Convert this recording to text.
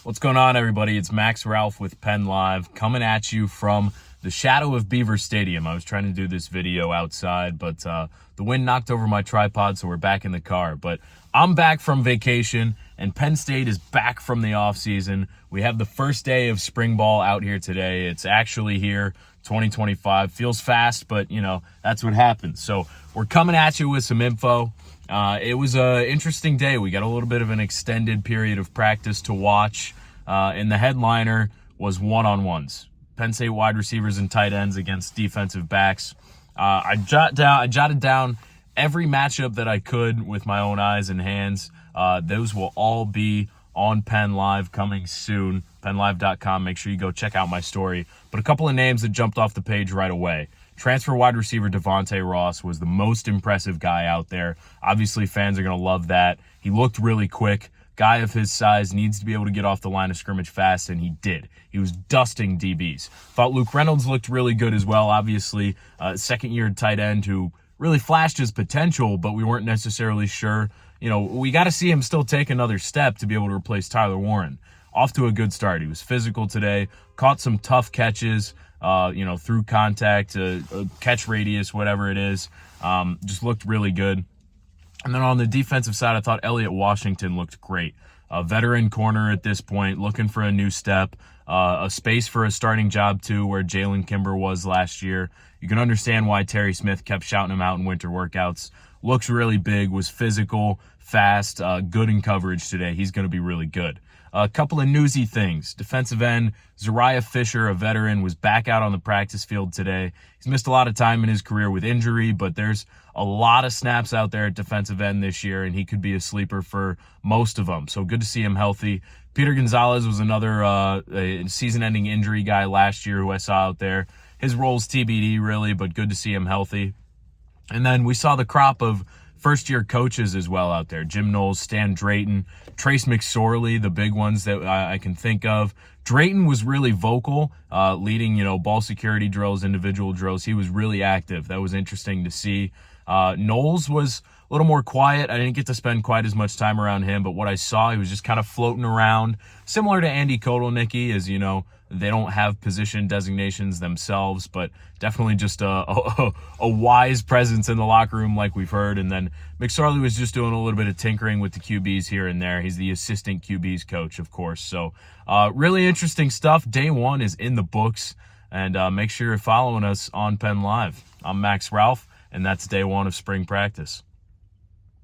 What's going on, everybody? It's Max Ralph with Penn Live, coming at you from the shadow of Beaver Stadium. I was trying to do this video outside, but the wind knocked over my tripod, so we're back in the car. But I'm back from vacation, and Penn State is back from the offseason. We have the first day of spring ball out here today. It's actually here, 2025. Feels fast, but, you know, that's what happens. So we're coming at you with some info. It was an interesting day. We got a little bit of an extended period of practice to watch, and the headliner was one-on-ones. Penn State wide receivers and tight ends against defensive backs. I jotted down every matchup that I could with my own eyes and hands. Those will all be on Penn Live coming soon. PennLive.com. Make sure you go check out my story. But a couple of names that jumped off the page right away. Transfer wide receiver Devontae Ross was the most impressive guy out there. Obviously, fans are going to love that. He looked really quick. Guy of his size needs to be able to get off the line of scrimmage fast, and he did. He was dusting DBs. Thought Luke Reynolds looked really good as well. Obviously, second-year tight end who really flashed his potential, but we weren't necessarily sure. You know, we got to see him still take another step to be able to replace Tyler Warren. Off to a good start. He was physical today, caught some tough catches, through contact, catch radius, whatever it is. Just looked really good. And then on the defensive side, I thought Elliott Washington looked great. A veteran corner at this point, looking for a new step, a space for a starting job too, where Jalen Kimber was last year. You can understand why Terry Smith kept shouting him out in winter workouts. Looks really big, was physical, fast, good in coverage today. He's going to be really good. A couple of newsy things. Defensive end Zariah Fisher, a veteran, was back out on the practice field today. He's missed a lot of time in his career with injury, but there's a lot of snaps out there at defensive end this year, and he could be a sleeper for most of them. So good to see him healthy. Peter Gonzalez was another season-ending injury guy last year who I saw out there. His role's TBD, really, but good to see him healthy. And then we saw the crop of first-year coaches as well out there. Jim Knowles, Stan Drayton, Trace McSorley, the big ones that I can think of. Drayton was really vocal, leading, ball security drills, individual drills. He was really active. That was interesting to see. Knowles was a little more quiet. I didn't get to spend quite as much time around him, but what I saw, he was just kind of floating around, similar to Andy Kotelnicki, as they don't have position designations themselves, but definitely just a wise presence in the locker room like we've heard. And then McSorley was just doing a little bit of tinkering with the QBs here and there. He's the assistant QBs coach, of course. So really interesting stuff. Day one is in the books, and make sure you're following us on Penn Live. I'm Max Ralph, and that's day one of spring practice.